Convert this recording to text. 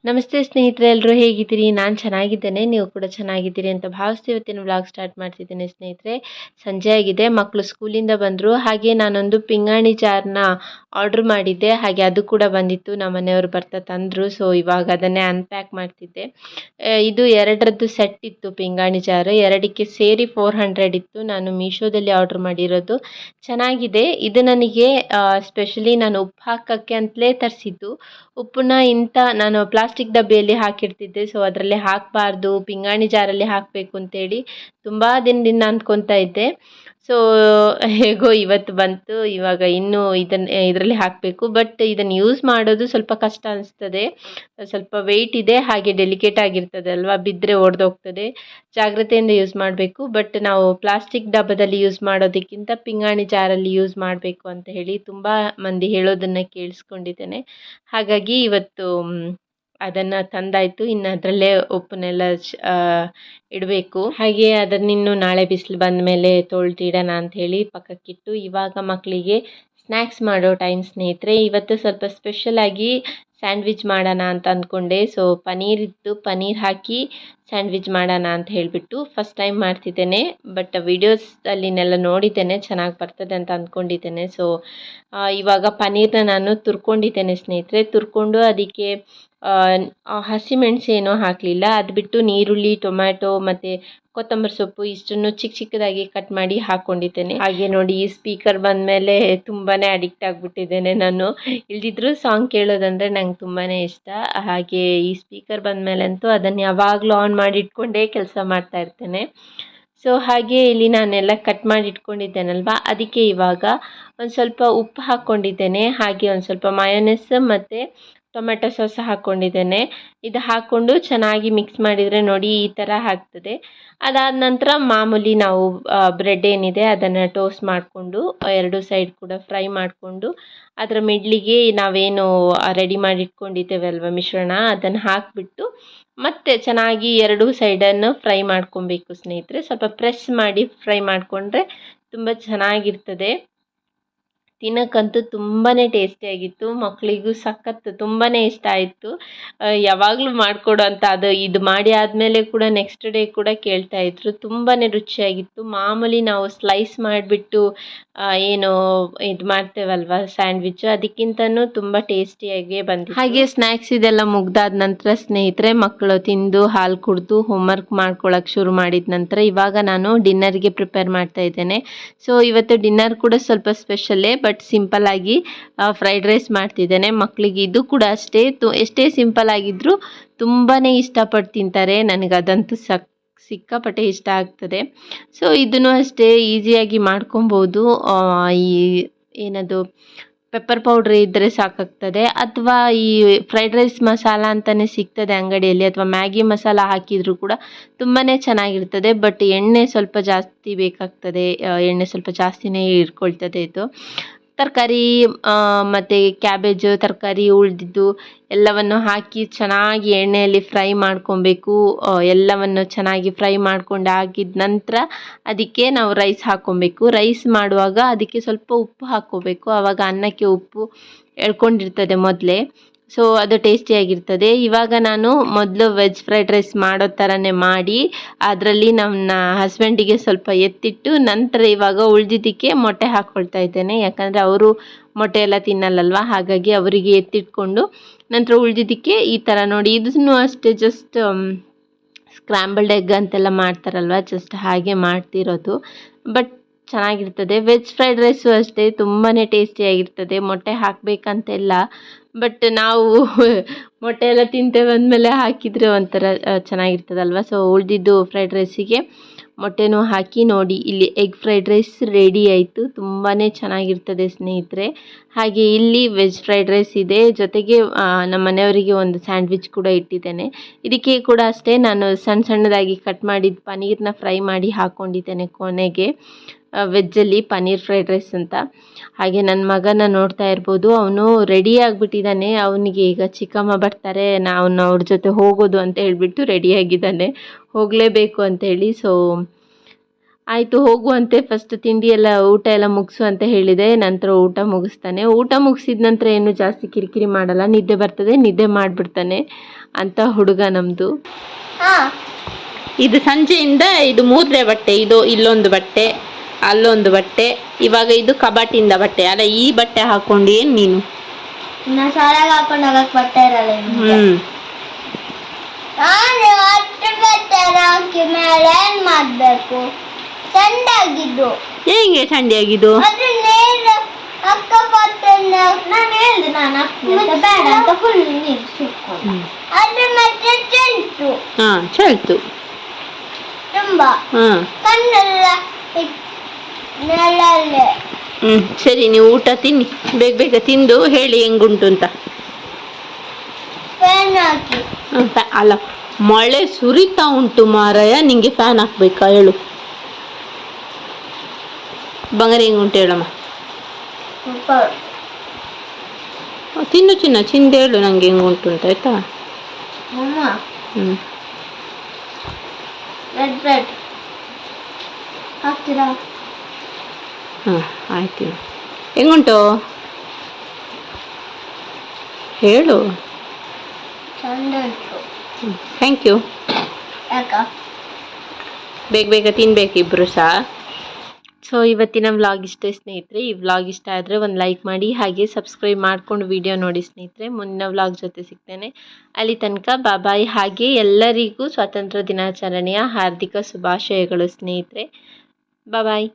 ನಮಸ್ತೆ ಸ್ನೇಹಿತರೆ, ಎಲ್ಲರೂ ಹೇಗಿದ್ದೀರಿ? ನಾನು ಚೆನ್ನಾಗಿದ್ದೇನೆ, ನೀವು ಕೂಡ ಚೆನ್ನಾಗಿದ್ದೀರಿ ಅಂತ ಭಾವಿಸ್ತಿ ಇವತ್ತಿನ ವ್ಲಾಗ್ ಸ್ಟಾರ್ಟ್ ಮಾಡ್ತಿದ್ದೇನೆ. ಸ್ನೇಹಿತರೆ, ಸಂಜೆ ಆಗಿದೆ, ಮಕ್ಕಳು ಸ್ಕೂಲಿಂದ ಬಂದರು. ಹಾಗೆ ನಾನೊಂದು ಪಿಂಗಾಣಿ ಜಾರ್ನ ಆರ್ಡ್ರ್ ಮಾಡಿದ್ದೆ, ಹಾಗೆ ಅದು ಕೂಡ ಬಂದಿತ್ತು. ನಮ್ಮ ಮನೆಯವರು ಬರ್ತಾ ತಂದರು. ಸೊ ಇವಾಗ ಅದನ್ನೇ ಅನ್ಪ್ಯಾಕ್ ಮಾಡ್ತಿದ್ದೆ. ಇದು ಎರಡರದ್ದು ಸೆಟ್ ಇತ್ತು ಪಿಂಗಾಣಿ ಜಾರ್, ಎರಡಕ್ಕೆ ಸೇರಿ 400 ಇತ್ತು. ನಾನು ಮೀಶೋದಲ್ಲಿ ಆರ್ಡ್ರ್ ಮಾಡಿರೋದು. ಚೆನ್ನಾಗಿದೆ. ಇದು ನನಗೆ ಸ್ಪೆಷಲಿ ನಾನು ಉಪ್ಪು ಹಾಕೋಕ್ಕೆ ಅಂತಲೇ ತರಿಸಿದ್ದು. ಉಪ್ಪನ್ನ ನಾನು ಪ್ಲಾಸ್ಟಿಕ್ ಡಬ್ಬಿಯಲ್ಲಿ ಹಾಕಿಡ್ತಿದ್ದೆ. ಸೊ ಅದರಲ್ಲಿ ಹಾಕಬಾರ್ದು, ಪಿಂಗಾಣಿ ಜಾರಲ್ಲಿ ಹಾಕಬೇಕು ಅಂತೇಳಿ ತುಂಬ ದಿನದಿಂದ ಅಂದ್ಕೊತಾ ಇದ್ದೆ. ಸೊ ಹೇಗೋ ಇವತ್ತು ಬಂತು. ಇವಾಗ ಇನ್ನೂ ಇದರಲ್ಲಿ ಹಾಕಬೇಕು. ಬಟ್ ಇದನ್ನು ಯೂಸ್ ಮಾಡೋದು ಸ್ವಲ್ಪ ಕಷ್ಟ ಅನಿಸ್ತದೆ. ಸ್ವಲ್ಪ ವೆಯ್ಟ್ ಇದೆ, ಹಾಗೆ ಡೆಲಿಕೇಟ್ ಆಗಿರ್ತದೆ ಅಲ್ವಾ, ಬಿದ್ದರೆ ಒಡೆದೋಗ್ತದೆ. ಜಾಗ್ರತೆಯಿಂದ ಯೂಸ್ ಮಾಡಬೇಕು. ಬಟ್ ನಾವು ಪ್ಲಾಸ್ಟಿಕ್ ಡಬ್ಬದಲ್ಲಿ ಯೂಸ್ ಮಾಡೋದಕ್ಕಿಂತ ಪಿಂಗಾಣಿ ಜಾರಲ್ಲಿ ಯೂಸ್ ಮಾಡಬೇಕು ಅಂತ ಹೇಳಿ ತುಂಬ ಮಂದಿ ಹೇಳೋದನ್ನು ಕೇಳಿಸ್ಕೊಂಡಿದ್ದೇನೆ. ಹಾಗಾಗಿ ಇವತ್ತು ಅದನ್ನು ತಂದಾಯಿತು. ಇನ್ನು ಅದರಲ್ಲೇ ಉಪ್ಪನ್ನೆಲ್ಲ ಇಡಬೇಕು. ಹಾಗೆ ಅದನ್ನಿನ್ನು ನಾಳೆ ಬಿಸಿಲು ಬಂದ ಮೇಲೆ ತೊಳೆದಿಡೋಣ ಅಂಥೇಳಿ ಪಕ್ಕಕ್ಕಿಟ್ಟು ಇವಾಗ ಮಕ್ಕಳಿಗೆ ಸ್ನ್ಯಾಕ್ಸ್ ಮಾಡೋ ಟೈಮ್. ಸ್ನೇಹಿತರೆ, ಇವತ್ತು ಸ್ವಲ್ಪ ಸ್ಪೆಷಲಾಗಿ ಸ್ಯಾಂಡ್ವಿಚ್ ಮಾಡೋಣ ಅಂತ ಅಂದ್ಕೊಂಡೆ. ಸೊ ಪನ್ನೀರ್ ಇತ್ತು, ಪನ್ನೀರ್ ಹಾಕಿ ಸ್ಯಾಂಡ್ವಿಚ್ ಮಾಡೋಣ ಅಂತ ಹೇಳಿಬಿಟ್ಟು ಫಸ್ಟ್ ಟೈಮ್ ಮಾಡ್ತಿದ್ದೇನೆ. ಬಟ್ ವಿಡಿಯೋಸಲ್ಲಿನೆಲ್ಲ ನೋಡಿದ್ದೇನೆ, ಚೆನ್ನಾಗಿ ಬರ್ತದೆ ಅಂತ ಅಂದ್ಕೊಂಡಿದ್ದೇನೆ. ಸೊ ಇವಾಗ ಪನ್ನೀರನ್ನ ನಾನು ತುರ್ಕೊಂಡಿದ್ದೇನೆ ಸ್ನೇಹಿತರೆ. ತುರ್ಕೊಂಡು ಅದಕ್ಕೆ ಹಸಿಮೆಣಸು ಏನೂ ಹಾಕಲಿಲ್ಲ. ಅದು ಬಿಟ್ಟು ನೀರುಳ್ಳಿ, ಟೊಮ್ಯಾಟೊ ಮತ್ತು ಕೊತ್ತಂಬರಿ ಸೊಪ್ಪು ಇಷ್ಟನ್ನು ಚಿಕ್ಕ ಚಿಕ್ಕದಾಗಿ ಕಟ್ ಮಾಡಿ ಹಾಕ್ಕೊಂಡಿದ್ದೇನೆ. ಹಾಗೆ ನೋಡಿ, ಈ ಸ್ಪೀಕರ್ ಬಂದಮೇಲೆ ತುಂಬಾ ಅಡಿಕ್ಟ್ ಆಗಿಬಿಟ್ಟಿದ್ದೇನೆ ನಾನು. ಇಲ್ದಿದ್ರೂ ಸಾಂಗ್ ಕೇಳೋದಂದರೆ ನಂಗೆ ತುಂಬಾ ಇಷ್ಟ. ಹಾಗೆ ಈ ಸ್ಪೀಕರ್ ಬಂದಮೇಲೆ ಅಂತೂ ಅದನ್ನು ಯಾವಾಗಲೂ ಆನ್ ಮಾಡಿ ಇಟ್ಕೊಂಡೇ ಕೆಲಸ ಮಾಡ್ತಾ ಇರ್ತೇನೆ. ಸೊ ಹಾಗೆ ಇಲ್ಲಿ ನಾನೆಲ್ಲ ಕಟ್ ಮಾಡಿ ಇಟ್ಕೊಂಡಿದ್ದೇನಲ್ವ, ಅದಕ್ಕೆ ಇವಾಗ ಒಂದು ಸ್ವಲ್ಪ ಉಪ್ಪು ಹಾಕ್ಕೊಂಡಿದ್ದೇನೆ. ಹಾಗೆ ಒಂದು ಸ್ವಲ್ಪ ಮಯೋನೈಸ್ ಮತ್ತು ಟೊಮೆಟೊ ಸಾಸ್ ಹಾಕ್ಕೊಂಡಿದ್ದೇನೆ. ಇದು ಹಾಕ್ಕೊಂಡು ಚೆನ್ನಾಗಿ ಮಿಕ್ಸ್ ಮಾಡಿದರೆ ನೋಡಿ ಈ ಥರ ಆಗ್ತದೆ. ಅದಾದ ನಂತರ ಮಾಮೂಲಿ ನಾವು ಬ್ರೆಡ್ ಏನಿದೆ ಅದನ್ನು ಟೋಸ್ಟ್ ಮಾಡಿಕೊಂಡು ಎರಡು ಸೈಡ್ ಕೂಡ ಫ್ರೈ ಮಾಡಿಕೊಂಡು ಅದರ ಮಿಡ್ಲಿಗೆ ನಾವೇನು ರೆಡಿ ಮಾಡಿ ಇಟ್ಕೊಂಡಿದ್ದೇವೆ ಅಲ್ವ ಮಿಶ್ರಣ, ಅದನ್ನು ಹಾಕಿಬಿಟ್ಟು ಮತ್ತೆ ಚೆನ್ನಾಗಿ ಎರಡೂ ಸೈಡನ್ನು ಫ್ರೈ ಮಾಡ್ಕೊಬೇಕು ಸ್ನೇಹಿತರೆ. ಸ್ವಲ್ಪ ಪ್ರೆಸ್ ಮಾಡಿ ಫ್ರೈ ಮಾಡಿಕೊಂಡ್ರೆ ತುಂಬ ಚೆನ್ನಾಗಿರ್ತದೆ. ತಿನ್ನೋಕ್ಕಂತೂ ತುಂಬಾ ಟೇಸ್ಟಿಯಾಗಿತ್ತು. ಮಕ್ಕಳಿಗೂ ಸಖತ್ ತುಂಬಾ ಇಷ್ಟ ಆಯಿತು. ಯಾವಾಗಲೂ ಮಾಡಿಕೊಡು ಅಂತ ಇದು ಮಾಡಿ ಆದಮೇಲೆ ಕೂಡ ನೆಕ್ಸ್ಟ್ ಡೇ ಕೂಡ ಕೇಳ್ತಾಯಿದ್ರು. ತುಂಬಾ ರುಚಿಯಾಗಿತ್ತು. ಮಾಮೂಲಿ ನಾವು ಸ್ಲೈಸ್ ಮಾಡಿಬಿಟ್ಟು ಏನು ಇದು ಮಾಡ್ತೇವಲ್ವ ಸ್ಯಾಂಡ್ವಿಚ್, ಅದಕ್ಕಿಂತನೂ ತುಂಬ ಟೇಸ್ಟಿಯಾಗೇ ಬಂದಿತ್ತು. ಹಾಗೆ ಸ್ನ್ಯಾಕ್ಸ್ ಇದೆಲ್ಲ ಮುಗ್ದಾದ ನಂತರ ಸ್ನೇಹಿತರೆ, ಮಕ್ಕಳು ತಿಂದು ಹಾಲು ಕುಡಿದು ಹೋಮ್ವರ್ಕ್ ಮಾಡ್ಕೊಳ್ಳೋಕೆ ಶುರು ಮಾಡಿದ ನಂತರ ಇವಾಗ ನಾನು ಡಿನ್ನರ್ಗೆ ಪ್ರಿಪೇರ್ ಮಾಡ್ತಾ ಇದ್ದೇನೆ. ಸೊ ಇವತ್ತು ಡಿನ್ನರ್ ಕೂಡ ಸ್ವಲ್ಪ ಸ್ಪೆಷಲ್ಲೇ, ಬಟ್ ಸಿಂಪಲ್ಲಾಗಿ ಫ್ರೈಡ್ ರೈಸ್ ಮಾಡ್ತಿದ್ದೇನೆ. ಮಕ್ಕಳಿಗೆ ಇದು ಕೂಡ ಅಷ್ಟೇ, ಎಷ್ಟೇ ಸಿಂಪಲ್ ಆಗಿದ್ದರೂ ತುಂಬಾ ಇಷ್ಟಪಟ್ಟು ತಿಂತಾರೆ. ನನಗದಂತೂ ಸಿಕ್ಕಾಪಟ್ಟೆ ಇಷ್ಟ ಆಗ್ತದೆ. ಸೊ ಇದನ್ನು ಅಷ್ಟೇ ಈಸಿಯಾಗಿ ಮಾಡ್ಕೊಬೋದು. ಈ ಏನದು ಪೆಪ್ಪರ್ ಪೌಡ್ರ್ ಇದ್ದರೆ ಸಾಕಾಗ್ತದೆ, ಅಥವಾ ಈ ಫ್ರೈಡ್ ರೈಸ್ ಮಸಾಲ ಅಂತಲೇ ಸಿಗ್ತದೆ ಅಂಗಡಿಯಲ್ಲಿ, ಅಥವಾ ಮ್ಯಾಗಿ ಮಸಾಲ ಹಾಕಿದರೂ ಕೂಡ ತುಂಬಾ ಚೆನ್ನಾಗಿರ್ತದೆ. ಬಟ್ ಎಣ್ಣೆ ಸ್ವಲ್ಪ ಜಾಸ್ತಿ ಬೇಕಾಗ್ತದೆ, ಎಣ್ಣೆ ಸ್ವಲ್ಪ ಜಾಸ್ತಿನೇ ಇಟ್ಕೊಳ್ತದೆ ಇದು. ತರಕಾರಿ ಮತ್ತು ಕ್ಯಾಬೇಜು, ತರಕಾರಿ ಉಳಿದಿದ್ದು ಎಲ್ಲವನ್ನು ಹಾಕಿ ಚೆನ್ನಾಗಿ ಎಣ್ಣೆಯಲ್ಲಿ ಫ್ರೈ ಮಾಡ್ಕೊಬೇಕು. ಎಲ್ಲವನ್ನು ಚೆನ್ನಾಗಿ ಫ್ರೈ ಮಾಡ್ಕೊಂಡು ಆಗಿದ ನಂತರ ಅದಕ್ಕೆ ನಾವು ರೈಸ್ ಹಾಕ್ಕೊಬೇಕು. ರೈಸ್ ಮಾಡುವಾಗ ಅದಕ್ಕೆ ಸ್ವಲ್ಪ ಉಪ್ಪು ಹಾಕ್ಕೋಬೇಕು, ಆವಾಗ ಅನ್ನಕ್ಕೆ ಉಪ್ಪು ಎಳ್ಕೊಂಡಿರ್ತದೆ ಮೊದಲೇ. ಸೊ ಅದು ಟೇಸ್ಟಿಯಾಗಿರ್ತದೆ. ಇವಾಗ ನಾನು ಮೊದಲು ವೆಜ್ ಫ್ರೈಡ್ ರೈಸ್ ಮಾಡೋ ಥರನೇ ಮಾಡಿ ಅದರಲ್ಲಿ ನನ್ನ ಹಸ್ಬೆಂಡಿಗೆ ಸ್ವಲ್ಪ ಎತ್ತಿಟ್ಟು ನಂತರ ಇವಾಗ ಉಳಿದಿದ್ದಕ್ಕೆ ಮೊಟ್ಟೆ ಹಾಕ್ಕೊಳ್ತಾ ಇದ್ದೇನೆ. ಯಾಕಂದರೆ ಅವರು ಮೊಟ್ಟೆ ಎಲ್ಲ ತಿನ್ನಲ್ಲಲ್ವ, ಹಾಗಾಗಿ ಅವರಿಗೆ ಎತ್ತಿಟ್ಕೊಂಡು ನಂತರ ಉಳಿದಿದ್ದಕ್ಕೆ ಈ ಥರ ನೋಡಿ. ಇದನ್ನು ಅಷ್ಟೇ ಜಸ್ಟ್ ಸ್ಕ್ರ್ಯಾಂಬಲ್ಡ್ ಎಗ್ ಅಂತೆಲ್ಲ ಮಾಡ್ತಾರಲ್ವ, ಜಸ್ಟ್ ಹಾಗೆ ಮಾಡ್ತಿರೋದು. ಬಟ್ ಚೆನ್ನಾಗಿರ್ತದೆ. ವೆಜ್ ಫ್ರೈಡ್ ರೈಸು ಅಷ್ಟೇ ತುಂಬಾ ಟೇಸ್ಟಿಯಾಗಿರ್ತದೆ. ಮೊಟ್ಟೆ ಹಾಕಬೇಕಂತೆಲ್ಲ, ಬಟ್ ನಾವು ಮೊಟ್ಟೆ ಎಲ್ಲ ತಿಂತೇವೆ ಅಂದಮೇಲೆ ಹಾಕಿದರೆ ಒಂಥರ ಚೆನ್ನಾಗಿರ್ತದಲ್ವ. ಸೊ ಉಳಿದಿದ್ದು ಫ್ರೈಡ್ ರೈಸಿಗೆ ಮೊಟ್ಟೆನೂ ಹಾಕಿ ನೋಡಿ, ಇಲ್ಲಿ ಎಗ್ ಫ್ರೈಡ್ ರೈಸ್ ರೆಡಿ ಆಯಿತು. ತುಂಬಾ ಚೆನ್ನಾಗಿರ್ತದೆ ಸ್ನೇಹಿತರೆ. ಹಾಗೆ ಇಲ್ಲಿ ವೆಜ್ ಫ್ರೈಡ್ ರೈಸ್ ಇದೆ, ಜೊತೆಗೆ ನಮ್ಮ ಮನೆಯವರಿಗೆ ಒಂದು ಸ್ಯಾಂಡ್ವಿಚ್ ಕೂಡ ಇಟ್ಟಿದ್ದೇನೆ. ಇದಕ್ಕೆ ಕೂಡ ಅಷ್ಟೇ ನಾನು ಸಣ್ಣ ಸಣ್ಣದಾಗಿ ಕಟ್ ಮಾಡಿದ ಪನ್ನೀರನ್ನ ಫ್ರೈ ಮಾಡಿ ಹಾಕ್ಕೊಂಡಿದ್ದೇನೆ ಕೊನೆಗೆ, ವೆಜ್ಜಲ್ಲಿ ಪನ್ನೀರ್ ಫ್ರೈಡ್ ರೈಸ್ ಅಂತ. ಹಾಗೆ ನನ್ನ ಮಗನ ನೋಡ್ತಾ ಇರ್ಬೋದು, ಅವನು ರೆಡಿ ಆಗಿಬಿಟ್ಟಿದ್ದಾನೆ. ಅವನಿಗೆ ಈಗ ಚಿಕ್ಕಮ್ಮ ಬರ್ತಾರೆ, ನಾವು ಅವ್ರ ಜೊತೆ ಹೋಗೋದು ಅಂತ ಹೇಳಿಬಿಟ್ಟು ರೆಡಿಯಾಗಿದ್ದಾನೆ, ಹೋಗಲೇಬೇಕು ಅಂತೇಳಿ. ಸೊ ಆಯಿತು ಹೋಗುವಂತೆ ಫಸ್ಟ್ ತಿಂಡಿ ಎಲ್ಲ ಊಟ ಎಲ್ಲ ಮುಗಿಸು ಅಂತ ಹೇಳಿದೆ. ನಂತರ ಊಟ ಮುಗಿಸ್ತಾನೆ. ಊಟ ಮುಗಿಸಿದ ನಂತರ ಏನು ಜಾಸ್ತಿ ಕಿರಿಕಿರಿ ಮಾಡಲ್ಲ, ನಿದ್ದೆ ಬರ್ತದೆ ನಿದ್ದೆ ಮಾಡಿಬಿಡ್ತಾನೆ ಅಂತ ಹುಡುಗ ನಮ್ಮದು. ಇದು ಸಂಜೆಯಿಂದ ಇದು ಮೂದ್ರೆ ಬಟ್ಟೆ, ಇದು ಇಲ್ಲೊಂದು ಬಟ್ಟೆ ಅಲ್ಲೊಂದು ಬಟ್ಟೆ, ಇವಾಗ ಇದು ಕಬಾಟಿಂದ ಬಟ್ಟೆ ಅಲ್ಲ. ಈ ಬಟ್ಟೆ ಹಾಕೊಂಡು ಏನ್ ನೀನು ಹಾಕೊಂಡು ಹೋಗಕ್ ಬಟ್ಟೆ ಇರಲ್ಲ. ಮೇಲೆ ಏನ್ ಮಾಡ್ಬೇಕು? ಚಂದಾಗಿದ್ದು ಹೆಂಗೆ ಚಂಡಿಯಾಗಿದ್ದು ಅಕ್ಕಪಕ್ಕ ನಾನು ಹೇಳ್ದೆ, ನಾನು ಬೇಡ ಅಂತ ಫುಲ್ ನೀರು ಸುಟ್ಕೊಂಡು ಅದು ಮತ್ತೆ ಚೆಲ್ತು. ಚೆಲ್ತು ತುಂಬಾ ಕಣ್ಣೆಲ್ಲ ನೆಲಲ್ಲೇ. ಸರಿ, ನೀವು ಊಟ ತಿನ್ನಿ, ಬೇಗ ಬೇಗ ತಿಂದು ಹೇಳಿ ಹೆಂಗುಂಟು ಅಂತ. ಫ್ಯಾನ್ ಹಾಕಿ. ಅಲ್ಲ, ಮಳೆ ಸುರಿತಾ ಉಂಟು ಮಾರಾಯ, ನಿಂಗೆ ಫ್ಯಾನ್ ಹಾಕ್ಬೇಕಾ ಹೇಳು. ಬಂಗಾರ ಹೆಂಗುಂಟು ಹೇಳಮ್ಮ. ತಿನ್ನು ಚಿನ್ನ, ಚಿಂದ ಹೇಳು ನಂಗೆ ಹೆಂಗುಂಟು ಅಂತ, ಆಯ್ತಾ? ರೆಡ್ ಹಾಕ್ತೀರಾ? ಆಯ್ತು. ಹೆಂಗುಂಟು ಹೇಳು. ಚಂದ ಉಂಟು. Thank you. ಯಾಕ? ಬೇಗ ಬೇಗ ತಿನ್ಬೇಕು ಇಬ್ರು ಸಹ. ಸೊ ಇವತ್ತಿನ ವ್ಲಾಗ್ ಇಷ್ಟೇ ಸ್ನೇಹಿತರೆ. ಈ ವ್ಲಾಗ್ ಇಷ್ಟ ಆದರೆ ಒಂದು ಲೈಕ್ ಮಾಡಿ, ಹಾಗೆ ಸಬ್ಸ್ಕ್ರೈಬ್ ಮಾಡ್ಕೊಂಡು ವಿಡಿಯೋ ನೋಡಿ ಸ್ನೇಹಿತರೆ. ಮುಂದಿನ ವ್ಲಾಗ್ ಜೊತೆ ಸಿಗ್ತೇನೆ. ಅಲ್ಲಿ ತನಕ ಬಾಯ್. ಹಾಗೆ ಎಲ್ಲರಿಗೂ ಸ್ವಾತಂತ್ರ್ಯ ದಿನಾಚರಣೆಯ ಹಾರ್ದಿಕ ಶುಭಾಶಯಗಳು ಸ್ನೇಹಿತರೆ. ಬಾಯ್.